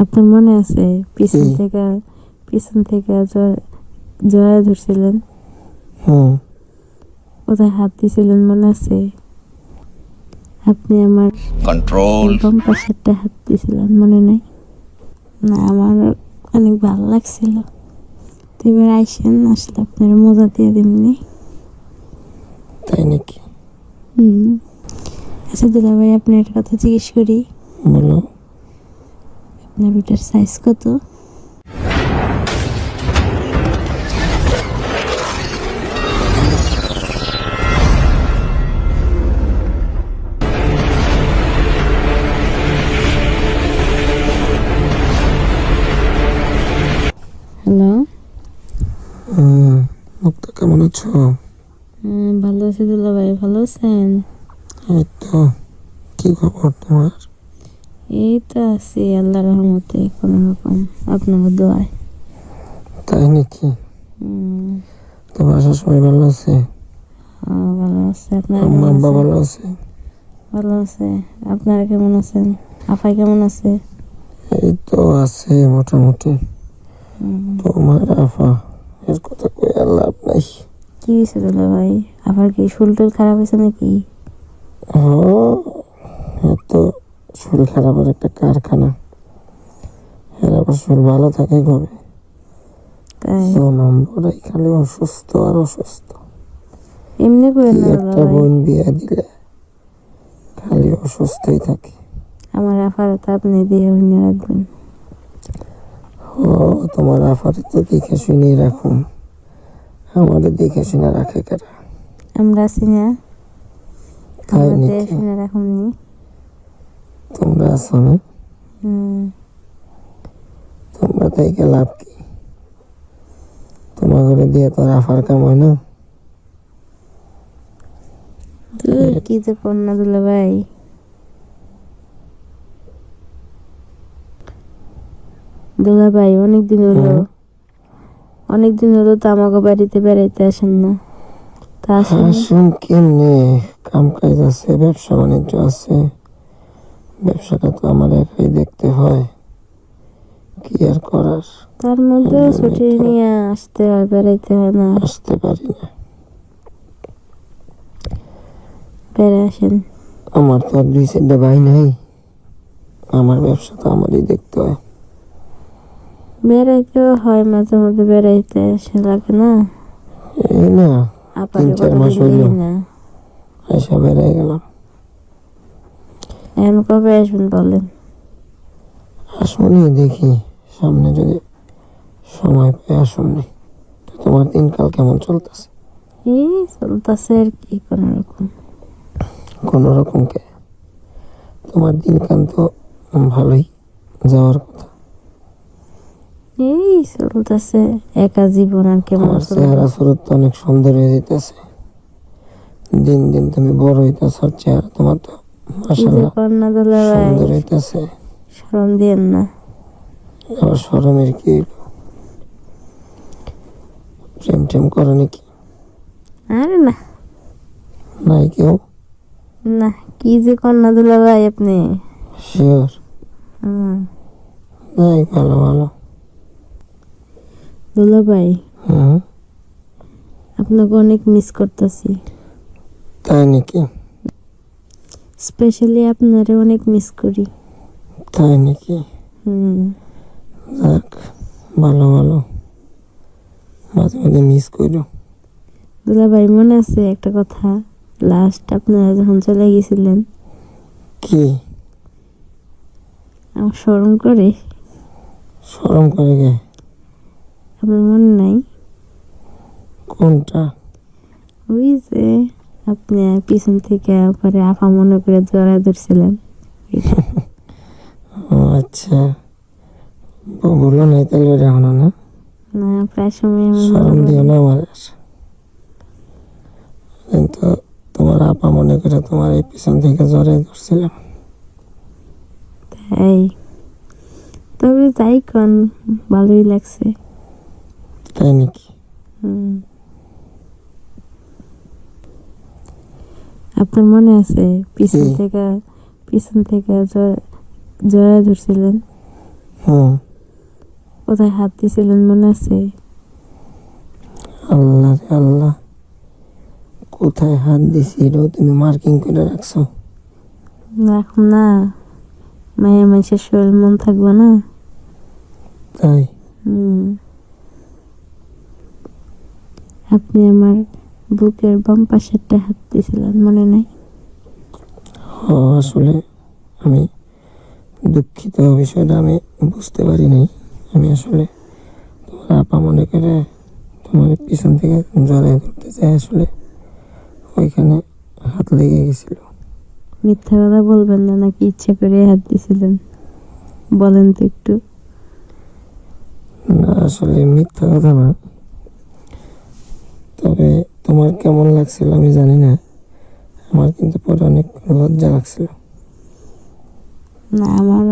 আপনার মনে আছে পিছন থেকে জড়ায় ধরছিলেন? কোথায় হাত দিছিলেন মনে আছে? আপনি আমার কন্ট্রোল। বাম পাশেরটা হাত দিছিলেন, মনে নাই? না, আমার অনেক ভালো লাগছিল। তো এবার আইসেন, আসলে আপনার মজা দিয়ে দিমনি। তাই নাকি? আচ্ছা দুলা ভাই, আপনি একটা কথা জিজ্ঞেস করি। বলো। আপনার ওটার সাইজ কত? হ্যালো। মুক্তা, কেমন আছো? ভালো আছি দুলা ভাই, ভালো আছেন? এই তো। কি খবর তোমার? এই তো আছি আল্লাহ রহমতে, কোনো রকম, আপনার দোয়ায়। তাই নাকি? তো বাসার সবাই ভালো আছে? ভালো আছে। আপনারা আম্মা কেমন আব্বা আছেন? ভালো আছে? ভালো আছে। আপনারা কেমন আছেন? আফাই কেমন আছে? এই তো আছে মোটামুটি। তোমার আফা এর কথা কই আর লাভ নাই। কি হয়েছে দুলা ভাই? আবার কি শরীর খারাপ হয়েছে নাকি? তো শরীর খারাপের একটা কারখানা। এর আবার শরীর ভালো থাকে কবে? তাই? নম্বরাই খালি অসুস্থ আর অসুস্থ। এমনি করে না দুলা একটা ভাই, বোন বিয়ে দিলে খালি অসুস্থই থাকে। আমার আফার তো আপনি দিয়ে হইনে রাখবেন। তোমার আফারে তো দেখে শুনে রাখুন, আমাদের দেখে শুনে রাখে কারা? আমরা আছি না? তাই আমাদের নাকি? শুনে রাখুননি। তোমরা আছো না? তোমরা তাই লাভ কি? তোমার ঘরে দিয়ে তোর আফার কাম হয় না? কি যে কন্যা দুলা ভাই। দুলা ভাই, অনেকদিন হলো তো আমাকে বাড়িতে বেড়াইতে আসেন না। তা আসেন। আসুন কেমনে? কাম কাজ আছে, ব্যবসা বাণিজ্য আছে। ব্যবসাটা তো আমার একাই দেখতে হয়, কি আর করার। তার মধ্যেও ছুটি নিয়ে আসতে হয়, বেড়াইতে হয় না? আসতে পারি না। বেড়ে আসেন। আমার তো আর 2-4টা ভাই নাই, আমার ব্যবসা তো আমারই দেখতে হয়। বেড়াইতেও হয়, মাঝে মধ্যে বেড়াইতে আসে, লাগে না? এই না, আপারে 3-4 মাস কতদিন হইল দেখি না। আইসা বেড়াই গেলাম। এখন কবে আসবেন বলেন? আসুনি, দেখি সামনে যদি সময় পাই আসুনি। তো তোমার দিনকাল কেমন চলতেছে? এই চলতেছে আর কি, কোনো রকম। কোন রকম কে? তোমার দিনকাল তো ভালোই যাওয়ার কথা। এই চলতেছে, একা জীবন আর কেমন তোমার চলবে? চেহারা সুরত তো অনেক সুন্দর হয়ে যেতেছে, দিন দিন তুমি বড় হইতেছ। আর চেহারা তোমার তো কি যে মাশাআল্লাহ কন্যা দুলা ভাই, সুন্দর হইতেছে। শরম দিয়েন না। আবার শরমের কি হইলো? প্রেম টেম করো নাকি? আরে না, নাই কেউ? না, কি যে কন্যা দুলা ভাই আপনি। শিওর? নাই, ভালো ভালো। দুলা ভাই, আপনাকে অনেক মিস করতেছি। তাই নাকি? স্পেশালি আপনারে অনেক মিস করি। তাই নাকি? যাক, ভালো ভালো, মাঝে মাঝে মিস করো। দুলা ভাই, মনে আছে একটা কথা? লাস্ট আপনারা যখন চলে গেছিলেন, কি? আমার শরম করে। শরম করে গে? আপনার মনে নাই? কোনটা? ওই যে আপনি পিছন থেকে পরে আফা মনে করে জড়ায় ধরছিলেন। ও আচ্ছা, বলো নাই তাহলে এখনো না? না, প্রায় সময় আমার শরম মনে দিও পড়ে। না আমার। কিন্তু তোমার আপা মনে করে তোমার এই পিছন থেকে জড়াই ধরছিলাম। তাই? তবে তাই কন, ভালোই লাগছে। তাই নাকি? আপনার মনে আছে পিছন থেকে জড়ায় ধরছিলেন? হুম। কোথায় হাত দিয়েছিলেন মনে আছে? আল্লাহ রে আল্লাহ, কোথায় হাত দিছি এটাও তুমি মার্কিং করে রাখছো? রাখুন না, মায়ের মানুষের শরীর মন থাকবে না। তাই? হুম। আপনি আমার বুকের বাম পাশেরটা হাত দিয়েছিলেন মনে নাই? আসলে আমি দুঃখিত, বিষয়টা আমি বুঝতে পারি নাই। আমি আসলে তোমার আপা মনে করে তোমার পিছন থেকে জড়াই ধরতে চাই, আসলে ওইখানে হাত লেগে গেছিল। মিথ্যা কথা বলবেন না, নাকি ইচ্ছে করে হাত দিয়েছিলেন? বলেন তো একটু। না, আসলে মিথ্যা কথা না, তবে তোমার কেমন লাগছিল আমি জানি না, আমার কিন্তু পরে অনেক লজ্জা লাগছিল। না, আমার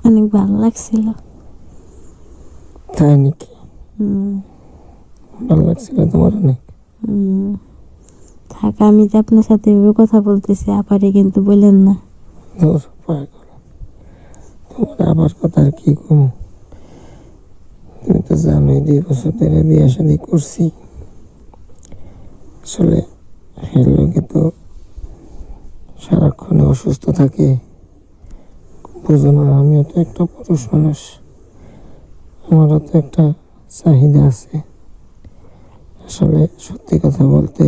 অনেক ভালো লাগছিল। তাই নাকি? হুম। ভালো লাগছিল তোমার অনেক? হুম। থাক, আমি যে আপনার সাথে এভাবে কথা বলতেছি, আপারে কিন্তু বললেন না। ধুর, পাগল। তোমার আবার কথা আর কি কম, তুমি তো জানোই 2 বছর ধরে বিয়ে শাদী করছি। আসলে এর লোকে তো সারাক্ষণ অসুস্থ থাকে, বুঝো না? আমিও তো একটা পুরুষ মানুষ, আমারও তো একটা চাহিদা আছে। আসলে সত্যি কথা বলতে,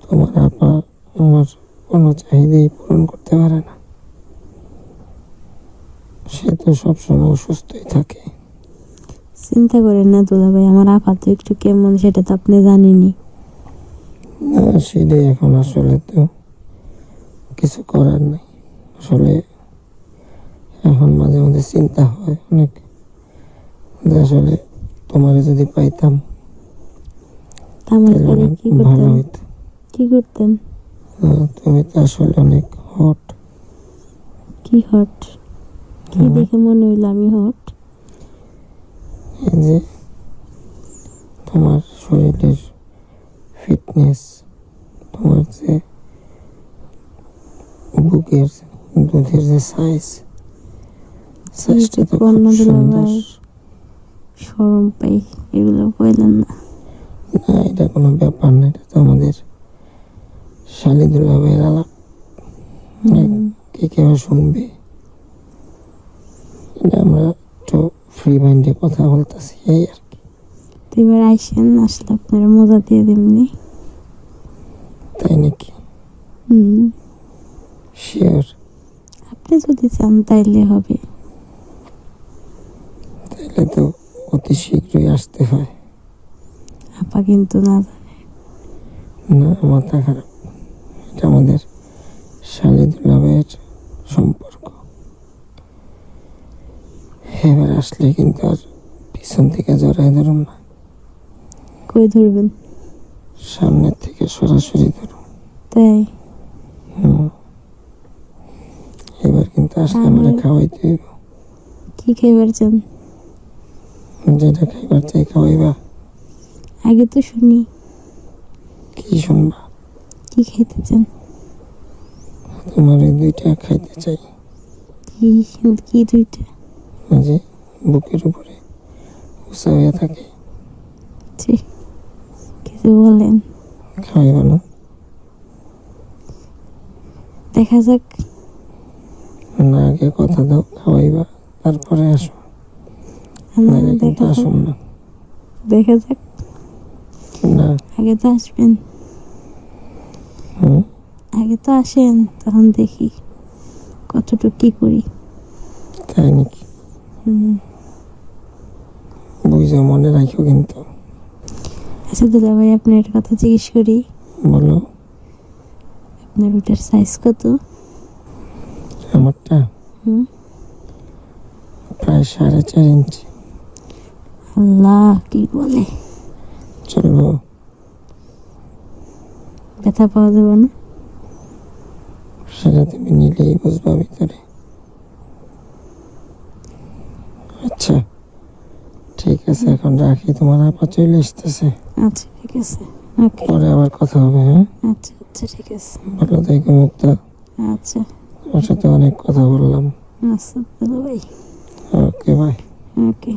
তোমার আপা আমার কোনো চাহিদাই পূরণ করতে পারে না। সে তো সবসময় অসুস্থই থাকে। চিন্তা করেন না দুলা ভাই, আমার আপা তো একটু কেমন সেটা তো আপনি জানেনই। না, সেটাই এখন আসলে তো কিছু করার নাই। আসলে এখন মাঝে মাঝে চিন্তা হয় অনেক, যে আসলে তোমারে যদি পাইতাম তা আমার তাহলে কাছে অনেক কি ভালো করতেন? হইতো। কি করতেন? তুমি তো আসলে অনেক হট। কি হট? কি দেখে মনে হইলো আমি হট? এই যে তোমার শরীরের ফিটনেস, তোমার যে বুকের দুধের যে সাইজটা তো খুব কন্যা দুলা সুন্দর। ভাই, শরম পাই, এগুলো কইলেন না। না, এটা কোনো ব্যাপার না, এটা তো আমাদের শালি দুলাভাইয়ের আলাপ, কে কেউ শুনবে? এটা আমরা একটু ফ্রি মাইন্ডে কথা বলতেছি, এই আর কি। তো এবার আইসেন, আসলে আপনারা মজা দিয়ে দেমনি। তাই নাকি? হুম। শিওর? আপনি যদি চান তাইলে হবে। তাইলে তো অতি শীঘ্রই আসতে হয়। আপা কিন্তু না জানে। না, মাথা খারাপ, এটা আমাদের শালি দুলাভাইয়ের সম্পর্ক। এবার আসলে কিন্তু আর পিছন থেকে জড়াই ধরুন না, কই ধরবেন? সামনের থেকে সরাসরি ধরুন। তাই? এবার কিন্তু আসলে আমার খাওয়াইতে হইব। কি খাইবার চান? যেটা খাইবার চাই খাওয়াইবা। আগে তো শুনি। কি শুনবা? কি খাইতে চান? তোমার এই 2টা খাইতে চাই। কি? কি দুইটা? ওই যে বুকের উপরে উঁচা হয়ে থাকে, ছি, কিছু বলেন? খাওয়াইবা না? দেখা যাক। না, আগে কথা দাও, খাওয়াইবা, তারপরে আসো। নাইলে কিন্তু দেখা যাক। আসুন না। দেখা যাক। না। আগে তো আসবেন। হুম। আগে তো আসেন, তখন দেখি কতটুকু কি করি। তাই নাকি? হুম। বুঝে মনে রাখো কিন্তু। আচ্ছা দুলা ভাই, আপনার একটা কথা জিজ্ঞেস করি। বলো। আপনার ওটার সাইজ কত? আমারটা হুম। প্রায় 4.5 ইঞ্চি। আল্লাহ, কি বলে! চলবো? ব্যথা পাওয়া যাবে না? সেটা তুমি নিলেই বুঝবা ভিতরে। আচ্ছা, ঠিক আছে, এখন রাখি, তোমার আপা চলে আসতেছে। আচ্ছা ঠিক আছে। ওকে। পরে আবার কথা হবে। হ্যাঁ, আচ্ছা আচ্ছা ঠিক আছে। ভালো থেকো মুক্তা। আচ্ছা। তোমার সাথে অনেক কথা বললাম। আচ্ছা দুলা ভাই। Okay bye. ওকে।